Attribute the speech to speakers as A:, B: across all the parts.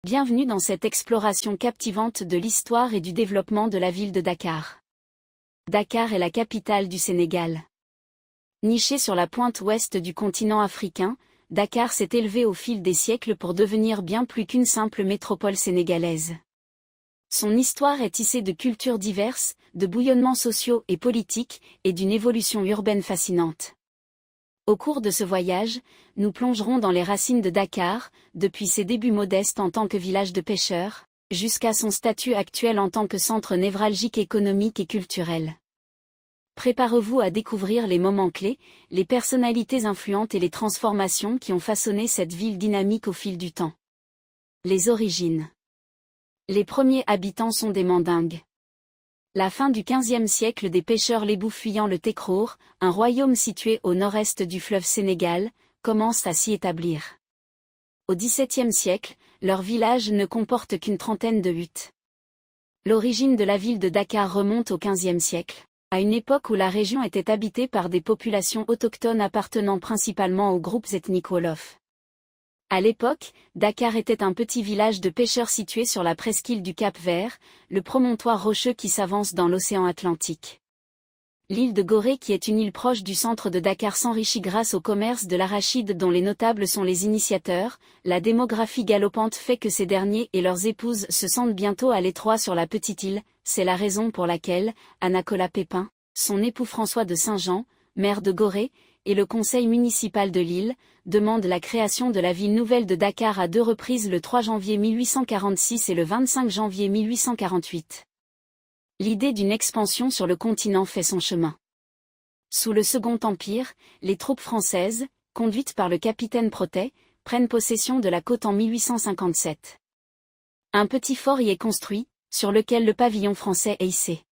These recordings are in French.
A: Bienvenue dans cette exploration captivante de l'histoire et du développement de la ville de Dakar. Dakar est la capitale du Sénégal. Nichée sur la pointe ouest du continent africain, Dakar s'est élevée au fil des siècles pour devenir bien plus qu'une simple métropole sénégalaise. Son histoire est tissée de cultures diverses, de bouillonnements sociaux et politiques, et d'une évolution urbaine fascinante. Au cours de ce voyage, nous plongerons dans les racines de Dakar, depuis ses débuts modestes en tant que village de pêcheurs, jusqu'à son statut actuel en tant que centre névralgique économique et culturel. Préparez-vous à découvrir les moments clés, les personnalités influentes et les transformations qui ont façonné cette ville dynamique au fil du temps. Les origines. Les premiers habitants sont des Mandingues. La fin du XVe siècle des pêcheurs lébous fuyant le Tekrour, un royaume situé au nord-est du fleuve Sénégal, commence à s'y établir. Au XVIIe siècle, leur village ne comporte qu'une trentaine de huttes. L'origine de la ville de Dakar remonte au XVe siècle, à une époque où la région était habitée par des populations autochtones appartenant principalement aux groupes ethniques wolofs. À l'époque, Dakar était un petit village de pêcheurs situé sur la presqu'île du Cap-Vert, le promontoire rocheux qui s'avance dans l'océan Atlantique. L'île de Gorée, qui est une île proche du centre de Dakar, s'enrichit grâce au commerce de l'arachide dont les notables sont les initiateurs. La démographie galopante fait que ces derniers et leurs épouses se sentent bientôt à l'étroit sur la petite île. C'est la raison pour laquelle Anna-Cola Pépin, son époux François de Saint-Jean, maire de Gorée, et le conseil municipal de l'île, demandent la création de la ville nouvelle de Dakar à deux reprises, le 3 janvier 1846 et le 25 janvier 1848. L'idée d'une expansion sur le continent fait son chemin. Sous le Second Empire, les troupes françaises, conduites par le capitaine Protet, prennent possession de la côte en 1857. Un petit fort y est construit, sur lequel le pavillon français est hissé.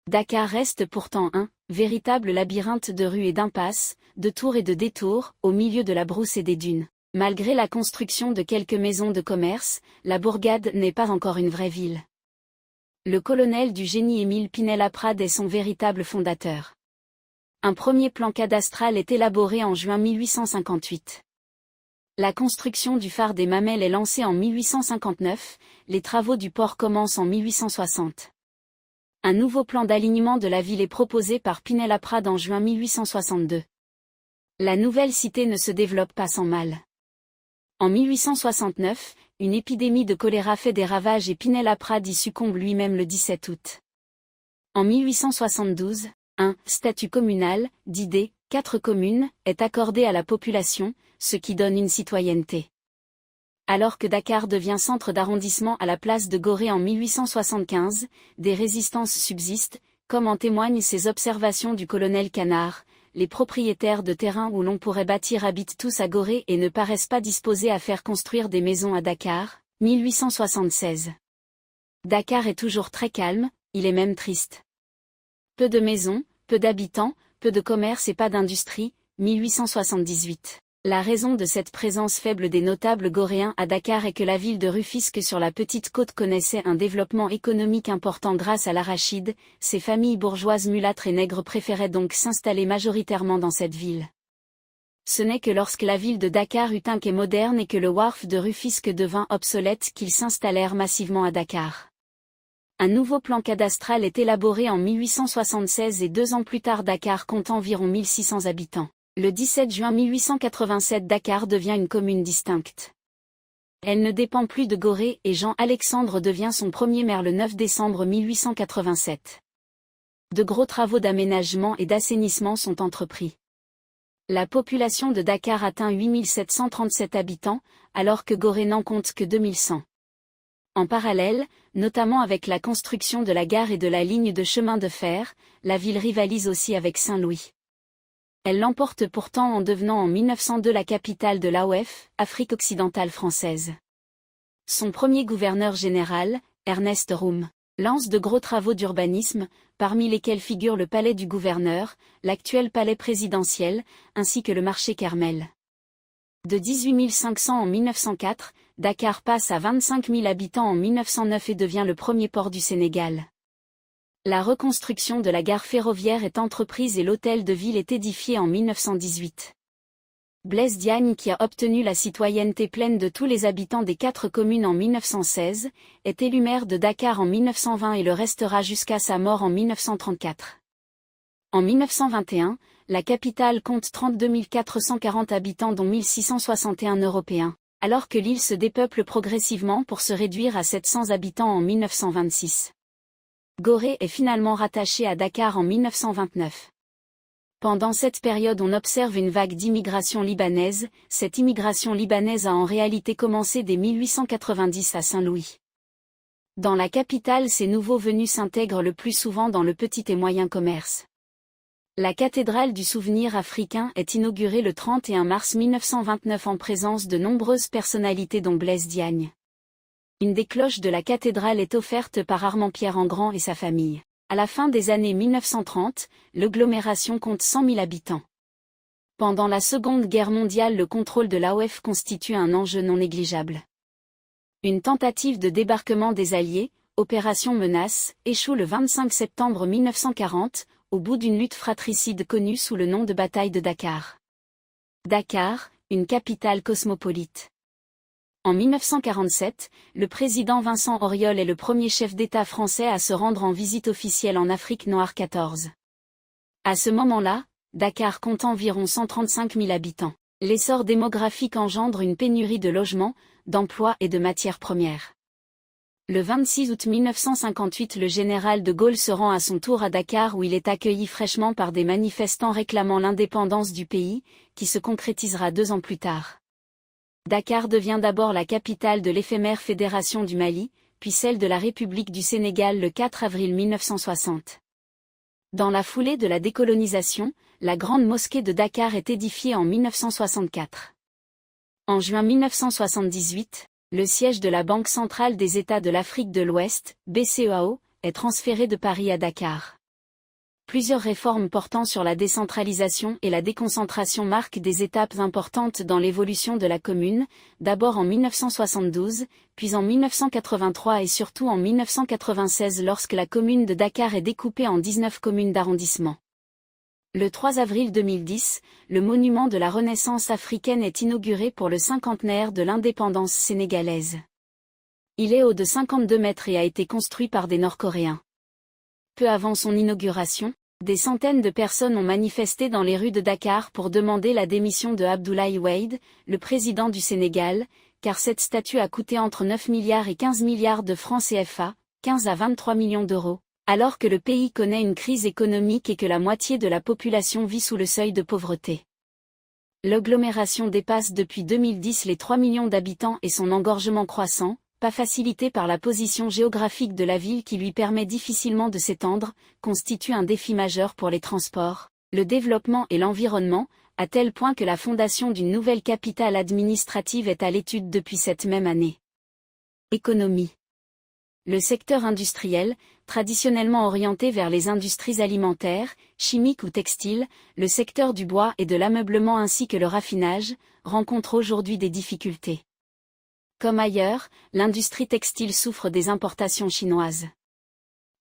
A: Dakar reste pourtant un véritable labyrinthe de rues et d'impasses, de tours et de détours, au milieu de la brousse et des dunes. Malgré la construction de quelques maisons de commerce, la bourgade n'est pas encore une vraie ville. Le colonel du génie Émile Pinel-Laprade est son véritable fondateur. Un premier plan cadastral est élaboré en juin 1858. La construction du phare des Mamelles est lancée en 1859, les travaux du port commencent en 1860. Un nouveau plan d'alignement de la ville est proposé par Pinel-Laprade en juin 1862. La nouvelle cité ne se développe pas sans mal. En 1869, une épidémie de choléra fait des ravages et Pinel-Laprade y succombe lui-même le 17 août. En 1872, un statut communal, dit des 4 communes, est accordé à la population, ce qui donne une citoyenneté. Alors que Dakar devient centre d'arrondissement à la place de Gorée en 1875, des résistances subsistent, comme en témoignent ces observations du colonel Canard. Les propriétaires de terrains où l'on pourrait bâtir habitent tous à Gorée et ne paraissent pas disposés à faire construire des maisons à Dakar, 1876. Dakar est toujours très calme, il est même triste. Peu de maisons, peu d'habitants, peu de commerce et pas d'industrie, 1878. La raison de cette présence faible des notables goréens à Dakar est que la ville de Rufisque sur la petite côte connaissait un développement économique important grâce à l'arachide. Ces familles bourgeoises mulâtres et nègres préféraient donc s'installer majoritairement dans cette ville. Ce n'est que lorsque la ville de Dakar eut un quai moderne et que le wharf de Rufisque devint obsolète qu'ils s'installèrent massivement à Dakar. Un nouveau plan cadastral est élaboré en 1876 et 2 ans plus tard Dakar compte environ 1600 habitants. Le 17 juin 1887 Dakar devient une commune distincte. Elle ne dépend plus de Gorée et Jean-Alexandre devient son premier maire le 9 décembre 1887. De gros travaux d'aménagement et d'assainissement sont entrepris. La population de Dakar atteint 8737 habitants, alors que Gorée n'en compte que 2100. En parallèle, notamment avec la construction de la gare et de la ligne de chemin de fer, la ville rivalise aussi avec Saint-Louis. Elle l'emporte pourtant en devenant en 1902 la capitale de l'AOF, Afrique occidentale française. Son premier gouverneur général, Ernest Roume, lance de gros travaux d'urbanisme, parmi lesquels figure le palais du gouverneur, l'actuel palais présidentiel, ainsi que le marché Kermel. De 18 500 en 1904, Dakar passe à 25 000 habitants en 1909 et devient le premier port du Sénégal. La reconstruction de la gare ferroviaire est entreprise et l'hôtel de ville est édifié en 1918. Blaise Diagne, qui a obtenu la citoyenneté pleine de tous les habitants des 4 communes en 1916, est élu maire de Dakar en 1920 et le restera jusqu'à sa mort en 1934. En 1921, la capitale compte 32 440 habitants dont 1661 Européens, alors que l'île se dépeuple progressivement pour se réduire à 700 habitants en 1926. Gorée est finalement rattachée à Dakar en 1929. Pendant cette période on observe une vague d'immigration libanaise. Cette immigration libanaise a en réalité commencé dès 1890 à Saint-Louis. Dans la capitale, ces nouveaux venus s'intègrent le plus souvent dans le petit et moyen commerce. La cathédrale du souvenir africain est inaugurée le 31 mars 1929 en présence de nombreuses personnalités dont Blaise Diagne. Une des cloches de la cathédrale est offerte par Armand-Pierre Engrand et sa famille. À la fin des années 1930, l'agglomération compte 100 000 habitants. Pendant la Seconde Guerre mondiale, le contrôle de l'AOF constitue un enjeu non négligeable. Une tentative de débarquement des Alliés, Opération Menace, échoue le 25 septembre 1940, au bout d'une lutte fratricide connue sous le nom de bataille de Dakar. Dakar, une capitale cosmopolite. En 1947, le président Vincent Auriol est le premier chef d'État français à se rendre en visite officielle en Afrique noire 14. À ce moment-là, Dakar compte environ 135 000 habitants. L'essor démographique engendre une pénurie de logements, d'emplois et de matières premières. Le 26 août 1958, le général de Gaulle se rend à son tour à Dakar où il est accueilli fraîchement par des manifestants réclamant l'indépendance du pays, qui se concrétisera 2 ans plus tard. Dakar devient d'abord la capitale de l'éphémère Fédération du Mali, puis celle de la République du Sénégal le 4 avril 1960. Dans la foulée de la décolonisation, la grande mosquée de Dakar est édifiée en 1964. En juin 1978, le siège de la Banque centrale des États de l'Afrique de l'Ouest, BCEAO, est transféré de Paris à Dakar. Plusieurs réformes portant sur la décentralisation et la déconcentration marquent des étapes importantes dans l'évolution de la commune, d'abord en 1972, puis en 1983 et surtout en 1996 lorsque la commune de Dakar est découpée en 19 communes d'arrondissement. Le 3 avril 2010, le monument de la Renaissance africaine est inauguré pour le cinquantenaire de l'indépendance sénégalaise. Il est haut de 52 mètres et a été construit par des Nord-Coréens. Peu avant son inauguration, des centaines de personnes ont manifesté dans les rues de Dakar pour demander la démission de Abdoulaye Wade, le président du Sénégal, car cette statue a coûté entre 9 milliards et 15 milliards de francs CFA, 15 à 23 millions d'euros, alors que le pays connaît une crise économique et que la moitié de la population vit sous le seuil de pauvreté. L'agglomération dépasse depuis 2010 les 3 millions d'habitants et son engorgement croissant, pas facilité par la position géographique de la ville qui lui permet difficilement de s'étendre, constitue un défi majeur pour les transports, le développement et l'environnement, à tel point que la fondation d'une nouvelle capitale administrative est à l'étude depuis cette même année. Économie. Le secteur industriel, traditionnellement orienté vers les industries alimentaires, chimiques ou textiles, le secteur du bois et de l'ameublement ainsi que le raffinage, rencontre aujourd'hui des difficultés. Comme ailleurs, l'industrie textile souffre des importations chinoises.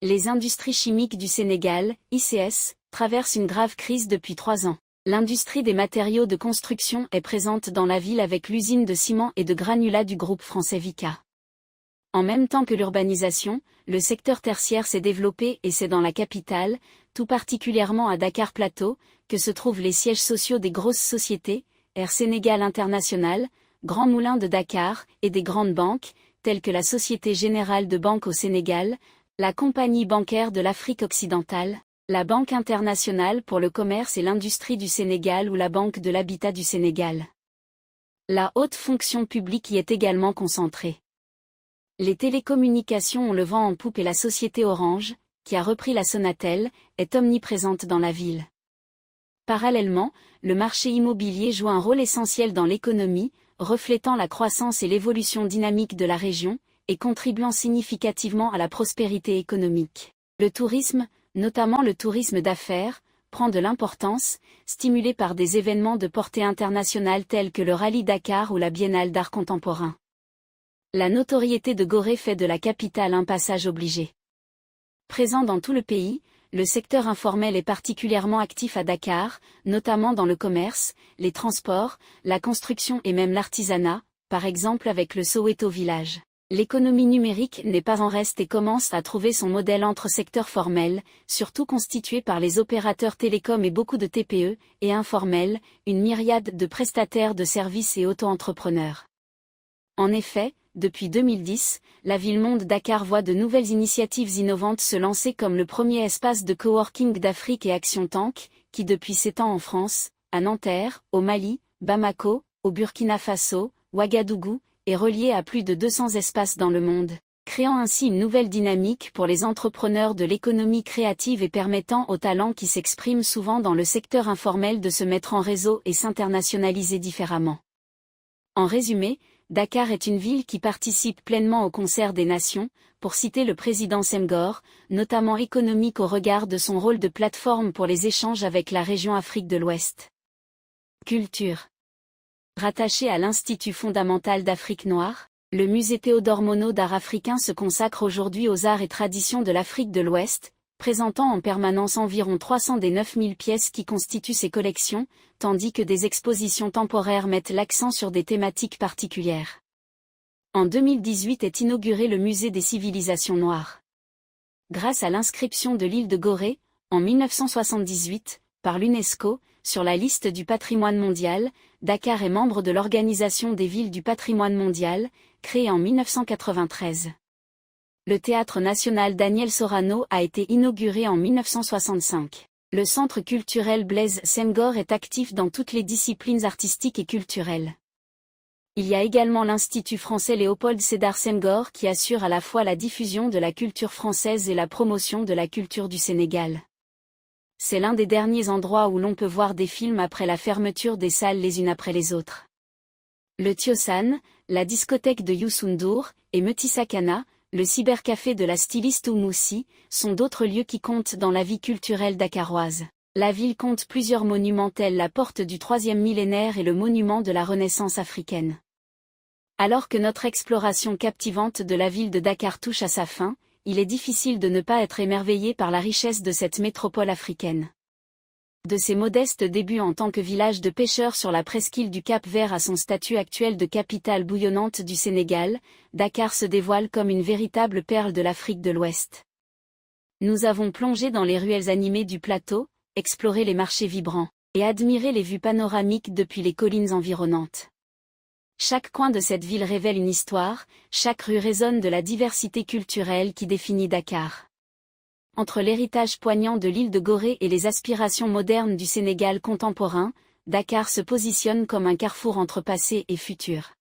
A: Les industries chimiques du Sénégal, ICS, traversent une grave crise depuis 3 ans. L'industrie des matériaux de construction est présente dans la ville avec l'usine de ciment et de granulats du groupe français Vicat. En même temps que l'urbanisation, le secteur tertiaire s'est développé et c'est dans la capitale, tout particulièrement à Dakar Plateau, que se trouvent les sièges sociaux des grosses sociétés, Air Sénégal International, Grand Moulin de Dakar, et des grandes banques, telles que la Société Générale de Banque au Sénégal, la Compagnie bancaire de l'Afrique occidentale, la Banque internationale pour le commerce et l'industrie du Sénégal ou la Banque de l'habitat du Sénégal. La haute fonction publique y est également concentrée. Les télécommunications ont le vent en poupe et la société Orange, qui a repris la Sonatel, est omniprésente dans la ville. Parallèlement, le marché immobilier joue un rôle essentiel dans l'économie, reflétant la croissance et l'évolution dynamique de la région, et contribuant significativement à la prospérité économique. Le tourisme, notamment le tourisme d'affaires, prend de l'importance, stimulé par des événements de portée internationale tels que le Rallye Dakar ou la Biennale d'art contemporain. La notoriété de Gorée fait de la capitale un passage obligé. Présent dans tout le pays, le secteur informel est particulièrement actif à Dakar, notamment dans le commerce, les transports, la construction et même l'artisanat, par exemple avec le Soweto Village. L'économie numérique n'est pas en reste et commence à trouver son modèle entre secteurs formels, surtout constitués par les opérateurs télécoms et beaucoup de TPE, et informels, une myriade de prestataires de services et auto-entrepreneurs. En effet, depuis 2010, la ville-monde Dakar voit de nouvelles initiatives innovantes se lancer comme le premier espace de coworking d'Afrique et Action Tank, qui depuis s'étend en France, à Nanterre, au Mali, Bamako, au Burkina Faso, Ouagadougou, est relié à plus de 200 espaces dans le monde, créant ainsi une nouvelle dynamique pour les entrepreneurs de l'économie créative et permettant aux talents qui s'expriment souvent dans le secteur informel de se mettre en réseau et s'internationaliser différemment. En résumé, Dakar est une ville qui participe pleinement au concert des nations, pour citer le président Senghor, notamment économique au regard de son rôle de plateforme pour les échanges avec la région Afrique de l'Ouest. Culture. Rattaché à l'Institut fondamental d'Afrique noire, le musée Théodore Monod d'art africain se consacre aujourd'hui aux arts et traditions de l'Afrique de l'Ouest, présentant en permanence environ 300 des 9000 pièces qui constituent ses collections, tandis que des expositions temporaires mettent l'accent sur des thématiques particulières. En 2018 est inauguré le musée des civilisations noires. Grâce à l'inscription de l'île de Gorée, en 1978, par l'UNESCO, sur la liste du patrimoine mondial, Dakar est membre de l'Organisation des villes du patrimoine mondial, créée en 1993. Le Théâtre national Daniel Sorano a été inauguré en 1965. Le Centre culturel Blaise Senghor est actif dans toutes les disciplines artistiques et culturelles. Il y a également l'Institut français Léopold Sédar Senghor qui assure à la fois la diffusion de la culture française et la promotion de la culture du Sénégal. C'est l'un des derniers endroits où l'on peut voir des films après la fermeture des salles les unes après les autres. Le Tiosan, la discothèque de Youssou N'Dour, et Metisakana, le cybercafé de la styliste Oumoussi, sont d'autres lieux qui comptent dans la vie culturelle dakaroise. La ville compte plusieurs monuments tels la porte du 3e millénaire et le monument de la Renaissance africaine. Alors que notre exploration captivante de la ville de Dakar touche à sa fin, il est difficile de ne pas être émerveillé par la richesse de cette métropole africaine. De ses modestes débuts en tant que village de pêcheurs sur la presqu'île du Cap-Vert à son statut actuel de capitale bouillonnante du Sénégal, Dakar se dévoile comme une véritable perle de l'Afrique de l'Ouest. Nous avons plongé dans les ruelles animées du plateau, exploré les marchés vibrants, et admiré les vues panoramiques depuis les collines environnantes. Chaque coin de cette ville révèle une histoire, chaque rue résonne de la diversité culturelle qui définit Dakar. Entre l'héritage poignant de l'île de Gorée et les aspirations modernes du Sénégal contemporain, Dakar se positionne comme un carrefour entre passé et futur.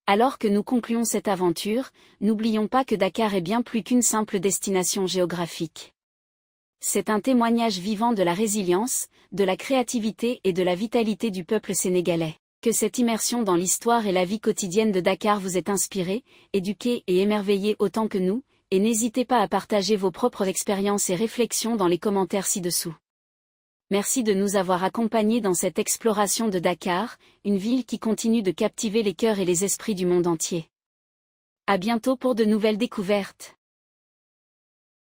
A: Alors que nous concluons cette aventure, n'oublions pas que Dakar est bien plus qu'une simple destination géographique. C'est un témoignage vivant de la résilience, de la créativité et de la vitalité du peuple sénégalais. Que cette immersion dans l'histoire et la vie quotidienne de Dakar vous ait inspiré, éduqué et émerveillé autant que nous, et n'hésitez pas à partager vos propres expériences et réflexions dans les commentaires ci-dessous. Merci de nous avoir accompagnés dans cette exploration de Dakar, une ville qui continue de captiver les cœurs et les esprits du monde entier. À bientôt pour de nouvelles découvertes.